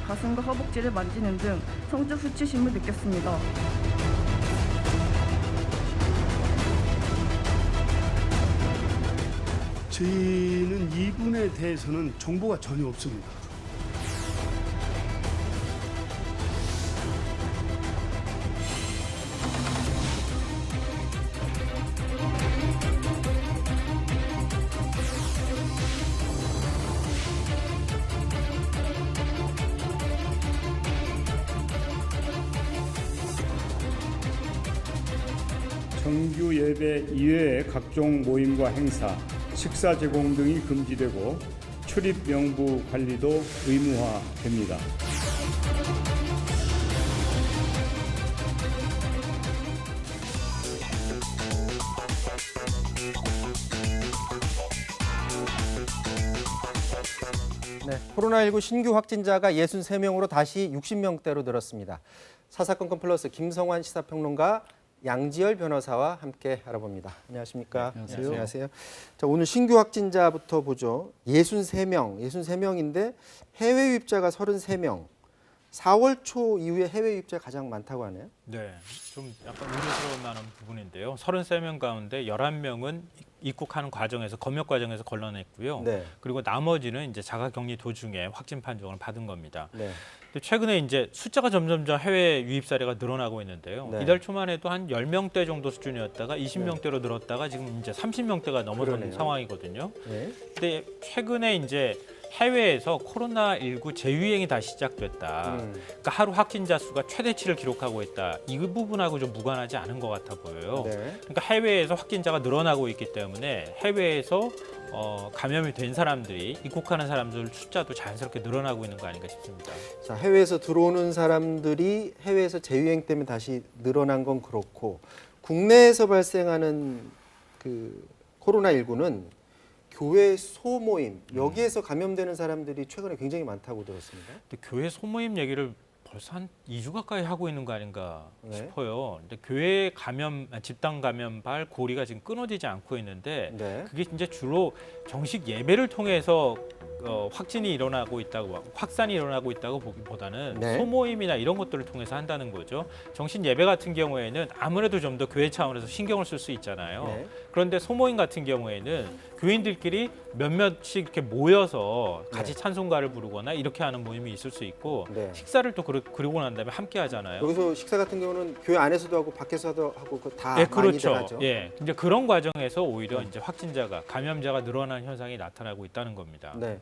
가슴과 허벅지를 만지는 등 성적 수치심을 느꼈습니다. 저희는 이분에 대해서는 정보가 전혀 없습니다. 정규 예배 이외의 각종 모임과 행사, 식사 제공 등이 금지되고 출입 명부 관리도 의무화됩니다. 네, 코로나19 신규 확진자가 63명으로 다시 60명대로 늘었습니다. 사사건건 플러스 김성환 시사평론가, 양지열 변호사와 함께 알아봅니다. 안녕하십니까? 네, 안녕하세요. 자, 오늘 신규 확진자부터 보죠. 63명인데 해외 유입자가 33명. 4월 초 이후에 해외 유입자가 가장 많다고 하네요. 네, 좀 약간 우려스러운 만한 부분인데요. 33명 가운데 11명은 입국하는 과정에서 검역 과정에서 걸러냈고요. 네. 그리고 나머지는 이제 자가격리 도중에 확진 판정을 받은 겁니다. 네. 근데 최근에 이제 숫자가 점점점 해외 유입 사례가 늘어나고 있는데요. 네. 이달 초만 해도 한 10명대 정도 수준이었다가 20명대로 늘었다가 지금 이제 30명대가 넘어선 그러네요. 상황이거든요. 네. 근데 최근에 이제 해외에서 코로나19 재유행이 다시 시작됐다. 그러니까 하루 확진자 수가 최대치를 기록하고 있다. 이 부분하고 좀 무관하지 않은 것 같아 보여요. 네. 그러니까 해외에서 확진자가 늘어나고 있기 때문에 해외에서 감염이 된 사람들이 입국하는 사람들 숫자도 자연스럽게 늘어나고 있는 거 아닌가 싶습니다. 자, 해외에서 들어오는 사람들이 해외에서 재유행 때문에 다시 늘어난 건 그렇고, 국내에서 발생하는 그 코로나19는 교회 소모임, 여기에서 감염되는 사람들이 최근에 굉장히 많다고 들었습니다. 근데 교회 소모임 얘기를 벌써 한 2주 가까이 하고 있는 거 아닌가 네. 싶어요. 근데 교회 집단 감염발 고리가 지금 끊어지지 않고 있는데 네. 그게 이제 주로 정식 예배를 통해서 확진이 일어나고 있다고, 확산이 일어나고 있다고 보기보다는 네. 소모임이나 이런 것들을 통해서 한다는 거죠. 정식 예배 같은 경우에는 아무래도 좀 더 교회 차원에서 신경을 쓸 수 있잖아요. 네. 그런데 소모임 같은 경우에는 교인들끼리 몇몇씩 이렇게 모여서 같이 네. 찬송가를 부르거나 이렇게 하는 모임이 있을 수 있고 네. 식사를 또 그러고 난 다음에 함께 하잖아요. 여기서 식사 같은 경우는 교회 안에서도 하고 밖에서도 하고 다 예, 많이들 그렇죠. 하죠. 예, 이제 그런 과정에서 오히려 네. 이제 확진자가 감염자가 늘어나는 현상이 나타나고 있다는 겁니다. 네.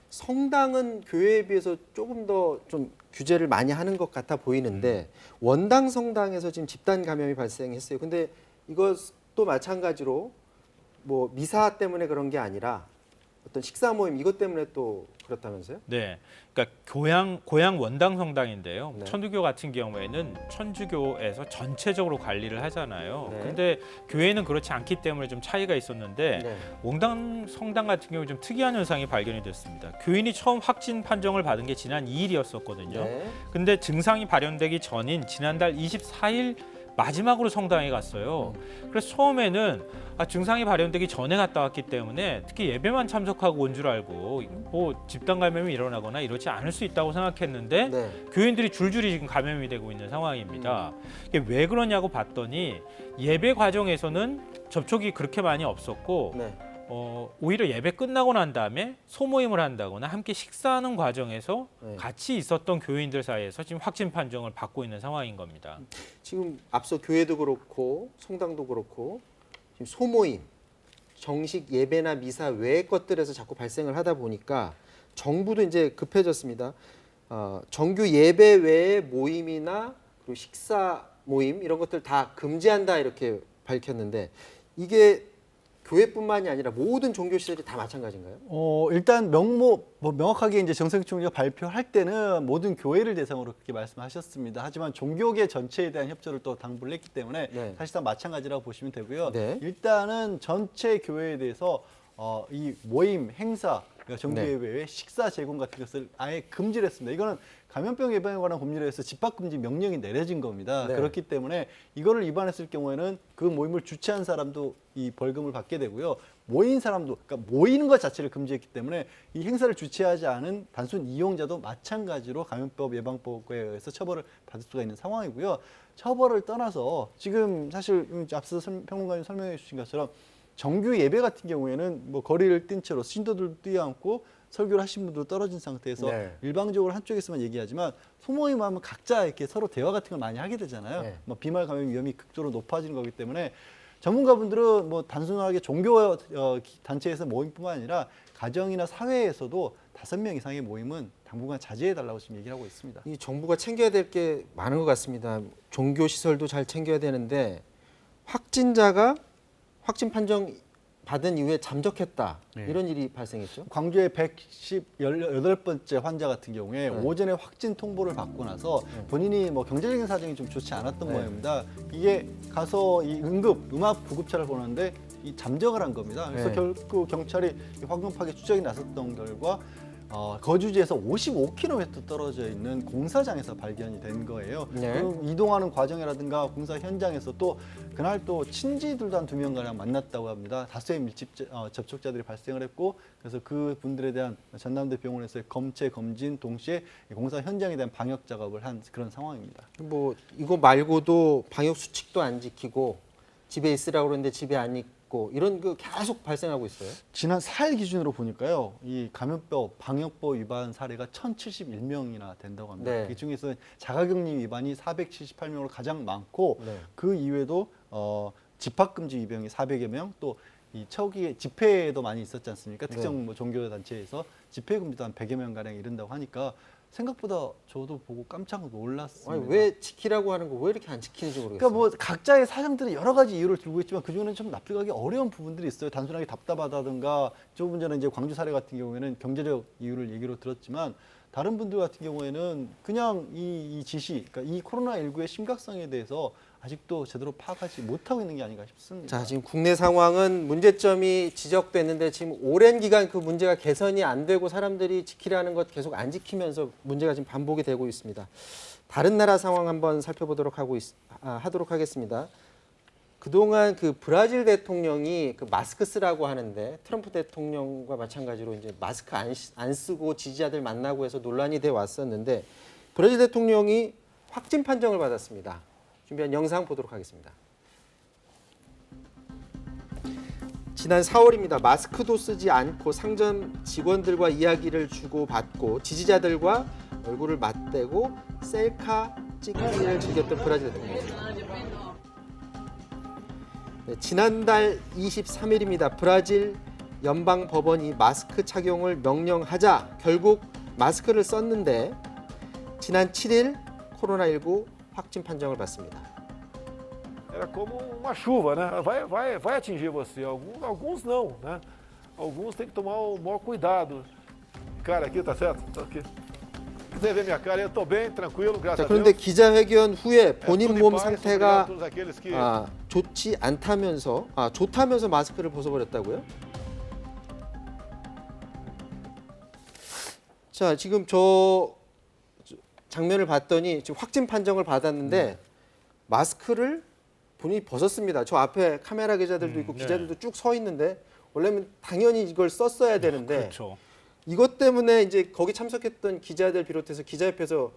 성당은 교회에 비해서 조금 더 좀 규제를 많이 하는 것 같아 보이는데 원당 성당에서 지금 집단 감염이 발생했어요. 근데 이것도 마찬가지로 뭐 미사 때문에 그런 게 아니라 어떤 식사 모임 이것 때문에 또 그렇다면서요? 네, 그러니까 고향 원당 성당인데요. 네. 천주교 같은 경우에는 천주교에서 전체적으로 관리를 하잖아요. 네. 근데 교회는 그렇지 않기 때문에 좀 차이가 있었는데 네. 원당 성당 같은 경우 좀 특이한 현상이 발견이 됐습니다. 교인이 처음 확진 판정을 받은 게 지난 2일이었었거든요. 네. 근데 증상이 발현되기 전인 지난달 24일 마지막으로 성당에 갔어요. 그래서 처음에는 증상이 발현되기 전에 갔다 왔기 때문에 특히 예배만 참석하고 온 줄 알고 뭐 집단 감염이 일어나거나 이러지 않을 수 있다고 생각했는데 네. 교인들이 줄줄이 지금 감염이 되고 있는 상황입니다. 이게 왜 그러냐고 봤더니 예배 과정에서는 접촉이 그렇게 많이 없었고 네. 오히려 예배 끝나고 난 다음에 소모임을 한다거나 함께 식사하는 과정에서 네. 같이 있었던 교인들 사이에서 지금 확진 판정을 받고 있는 상황인 겁니다. 지금 앞서 교회도 그렇고 성당도 그렇고 지금 소모임, 정식 예배나 미사 외의 것들에서 자꾸 발생을 하다 보니까 정부도 이제 급해졌습니다. 정규 예배 외의 모임이나 그리고 식사 모임 이런 것들 다 금지한다 이렇게 밝혔는데 이게 교회뿐만이 아니라 모든 종교 시설이 다 마찬가지인가요? 일단 명확하게 이제 정세균 총리가 발표할 때는 모든 교회를 대상으로 그렇게 말씀하셨습니다. 하지만 종교계 전체에 대한 협조를 또 당부를 했기 때문에 네. 사실상 마찬가지라고 보시면 되고요. 네. 일단은 전체 교회에 대해서 이 모임, 행사 그러니까 정규 네. 예배 외에 식사 제공 같은 것을 아예 금지를 했습니다. 이거는 감염병 예방에 관한 법률에 의해서 집합금지 명령이 내려진 겁니다. 네. 그렇기 때문에 이거를 위반했을 경우에는 그 모임을 주최한 사람도 이 벌금을 받게 되고요. 모인 사람도, 그러니까 모이는 것 자체를 금지했기 때문에 이 행사를 주최하지 않은 단순 이용자도 마찬가지로 감염법 예방법에 의해서 처벌을 받을 수가 있는 상황이고요. 처벌을 떠나서 지금 사실 앞서 평론가님 설명해 주신 것처럼 정규 예배 같은 경우에는 뭐 거리를 뛴 채로 신도들도 뛰어앉고 설교를 하신 분도 떨어진 상태에서 네. 일방적으로 한쪽에서만 얘기하지만 소모임 하면 각자 이렇게 서로 대화 같은 걸 많이 하게 되잖아요. 네. 뭐 비말 감염 위험이 극도로 높아지는 거기 때문에 전문가분들은 뭐 단순하게 종교 단체에서 모임뿐만 아니라 가정이나 사회에서도 5명 이상의 모임은 당분간 자제해달라고 지금 얘기를 하고 있습니다. 이 정부가 챙겨야 될 게 많은 것 같습니다. 종교 시설도 잘 챙겨야 되는데 확진자가 확진 판정 받은 이후에 잠적했다. 네. 이런 일이 발생했죠. 광주의 118번째 환자 같은 경우에 네. 오전에 확진 통보를 받고 나서 본인이 뭐 경제적인 사정이 좀 좋지 않았던 네. 모양입니다. 이게 가서 이 음악 구급차를 보는데 이 잠적을 한 겁니다. 그래서 네. 결국 경찰이 황급하게 추적에 나섰던 결과 거주지에서 55km 떨어져 있는 공사장에서 발견이 된 거예요. 네. 그리고 이동하는 과정이라든가 공사 현장에서 또 그날 또 친지들도 한 2명가량 만났다고 합니다. 다수의 밀집 접촉자들이 발생을 했고 그래서 그 분들에 대한 전남대 병원에서의 검체 검진 동시에 공사 현장에 대한 방역 작업을 한 그런 상황입니다. 뭐 이거 말고도 방역 수칙도 안 지키고 집에 있으라고 그러는데 집에 안 있고 이런 거 계속 발생하고 있어요. 지난 4일 기준으로 보니까요, 이 감염법 방역법 위반 사례가 1,071명이나 된다고 합니다. 네. 그 중에서 자가격리 위반이 478명으로 가장 많고 네. 그 이외에도 집합금지 위반이 400여 명, 또 이 초기에 집회도 많이 있었지 않습니까? 특정 뭐 종교 단체에서 집회 금지도 한 100여 명 가량 이른다고 하니까 생각보다 저도 보고 깜짝 놀랐습니다. 아니, 왜 지키라고 하는 거 왜 이렇게 안 지키는지 모르겠어요. 그러니까 뭐 각자의 사정들은 여러 가지 이유를 들고 있지만 그 중에는 좀 납득하기 어려운 부분들이 있어요. 단순하게 답답하다든가 조금 전에 이제 광주 사례 같은 경우에는 경제적 이유를 얘기로 들었지만 다른 분들 같은 경우에는 그냥 이 지시, 그러니까 이 코로나19의 심각성에 대해서 아직도 제대로 파악하지 못하고 있는 게 아닌가 싶습니다. 자, 지금 국내 상황은 문제점이 지적됐는데 지금 오랜 기간 그 문제가 개선이 안 되고 사람들이 지키라는 것 계속 안 지키면서 문제가 지금 반복이 되고 있습니다. 다른 나라 상황 한번 살펴보도록 하도록 하겠습니다. 그동안 그 브라질 대통령이 그 마스크 쓰라고 하는데 트럼프 대통령과 마찬가지로 이제 마스크 안 쓰고 지지자들 만나고 해서 논란이 돼 왔었는데 브라질 대통령이 확진 판정을 받았습니다. 준비한 영상 보도록 하겠습니다. 지난 4월입니다. 마스크도 쓰지 않고 상점 직원들과 이야기를 주고받고 지지자들과 얼굴을 맞대고 셀카 찍기를 즐겼던 브라질 대통령. 네, 지난달 23일입니다. 브라질 연방 법원이 마스크 착용을 명령하자 결국 마스크를 썼는데 지난 7일 코로나19 확진 판정을 받습니다. Era como uma chuva, né? Vai atingir você. Alguns não, né? Alguns tem que tomar o maior cuidado. Cara, aqui tá certo? Tá aqui. Quiser ver minha cara, eu tô bem, tranquilo, graças 자, a 그런데 Deus. 기자회견 후에 본인 tudo em 몸 paz, 상태가 obrigado a todos aqueles que 좋지 않다면서 좋다면서 마스크를 벗어버렸다고요? 자, 지금 저 장면을 봤더니 지금 확진 판정을 받았는데 마스크를 본인이 벗었습니다. 저 앞에 카메라 기자들도 있고 네. 기자들도 쭉 서 있는데 원래는 당연히 이걸 썼어야 되는데 그렇죠. 이것 때문에 이제 거기 참석했던 기자들 비롯해서 기자협회에서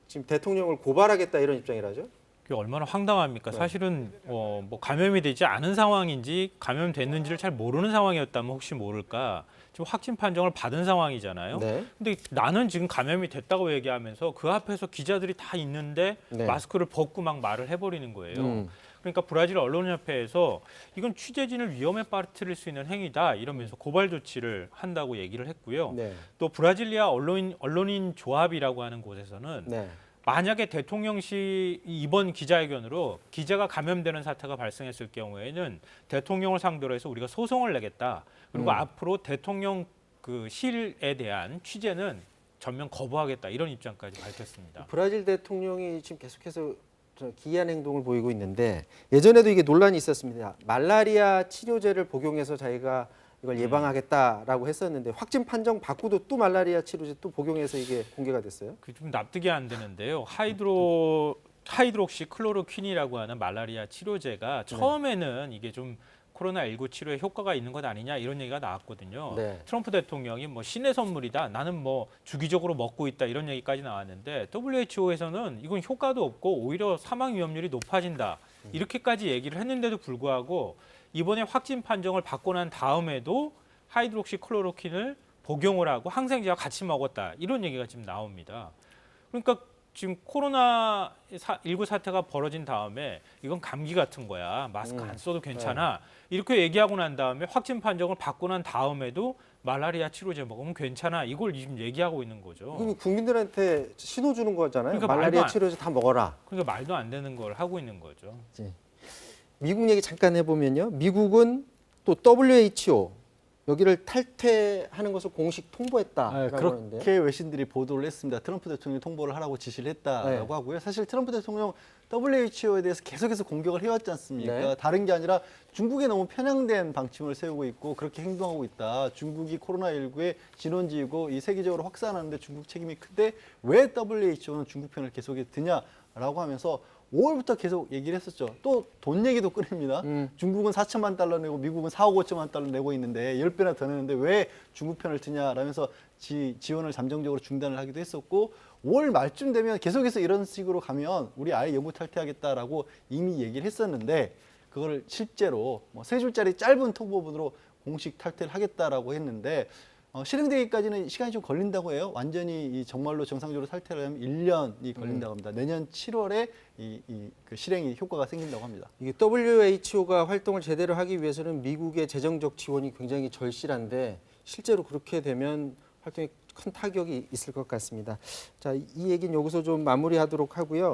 지금 대통령을 고발하겠다 이런 입장이라죠. 그게 얼마나 황당합니까? 사실은 뭐 감염이 되지 않은 상황인지 감염됐는지를 잘 모르는 상황이었다면 혹시 모를까. 지금 확진 판정을 받은 상황이잖아요. 네. 근데 나는 지금 감염이 됐다고 얘기하면서 그 앞에서 기자들이 다 있는데 네. 마스크를 벗고 막 말을 해버리는 거예요. 음. 그러니까 브라질 언론협회에서 이건 취재진을 위험에 빠뜨릴 수 있는 행위다 이러면서 고발 조치를 한다고 얘기를 했고요. 네. 또 브라질리아 언론인 조합이라고 하는 곳에서는 네. 만약에 대통령실 이번 기자회견으로 기자가 감염되는 사태가 발생했을 경우에는 대통령을 상대로 해서 우리가 소송을 내겠다. 그리고 앞으로 대통령 그 실에 대한 취재는 전면 거부하겠다. 이런 입장까지 밝혔습니다. 브라질 대통령이 지금 계속해서 기이한 행동을 보이고 있는데 예전에도 이게 논란이 있었습니다. 말라리아 치료제를 복용해서 자기가 이걸 예방하겠다라고 했었는데 확진 판정 받고도 또 말라리아 치료제 또 복용해서 이게 공개가 됐어요. 그 좀 납득이 안 되는데요. 하이드록시 클로로퀸이라고 하는 말라리아 치료제가 처음에는 이게 좀 코로나19 치료에 효과가 있는 것 아니냐 이런 얘기가 나왔거든요. 네. 트럼프 대통령이 뭐 신의 선물이다. 나는 뭐 주기적으로 먹고 있다. 이런 얘기까지 나왔는데 WHO에서는 이건 효과도 없고 오히려 사망 위험률이 높아진다. 이렇게까지 얘기를 했는데도 불구하고 이번에 확진 판정을 받고 난 다음에도 하이드록시 클로로퀸을 복용을 하고 항생제와 같이 먹었다. 이런 얘기가 지금 나옵니다. 그러니까 지금 코로나19 사태가 벌어진 다음에 이건 감기 같은 거야. 마스크 안 써도 괜찮아. 이렇게 얘기하고 난 다음에 확진 판정을 받고 난 다음에도 말라리아 치료제 먹으면 괜찮아. 이걸 지금 얘기하고 있는 거죠. 그럼 국민들한테 신호 주는 거잖아요. 그러니까 말라리아 말도 안- 치료제 다 먹어라. 그러니까 말도 안 되는 걸 하고 있는 거죠. 미국 얘기 잠깐 해보면요. 미국은 또 WHO 여기를 탈퇴하는 것을 공식 통보했다라고 하는데. 그렇게 외신들이 보도를 했습니다. 트럼프 대통령이 통보를 하라고 지시를 했다라고 네. 하고요. 사실 트럼프 대통령 WHO에 대해서 계속해서 공격을 해왔지 않습니까? 네. 다른 게 아니라 중국에 너무 편향된 방침을 세우고 있고 그렇게 행동하고 있다. 중국이 코로나19의 진원지이고 이 세계적으로 확산하는데 중국 책임이 큰데 왜 WHO는 중국 편을 계속 드냐라고 하면서 5월부터 계속 얘기를 했었죠. 또 돈 얘기도 꺼냅니다. 중국은 4천만 달러 내고 미국은 4억 5천만 달러 내고 있는데 10배나 더 내는데 왜 중국 편을 드냐라면서 지원을 잠정적으로 중단을 하기도 했었고 5월 말쯤 되면 계속해서 이런 식으로 가면 우리 아예 영구 탈퇴하겠다라고 이미 얘기를 했었는데 그거를 실제로 뭐 3줄짜리 짧은 통보문으로 공식 탈퇴를 하겠다라고 했는데 실행되기까지는 시간이 좀 걸린다고 해요. 완전히 이 정말로 정상적으로 탈퇴를 하면 1년이 걸린다고 합니다. 내년 7월에 그 실행이 효과가 생긴다고 합니다. 이게 WHO가 활동을 제대로 하기 위해서는 미국의 재정적 지원이 굉장히 절실한데 실제로 그렇게 되면 활동에 큰 타격이 있을 것 같습니다. 자, 이 얘기는 여기서 좀 마무리하도록 하고요.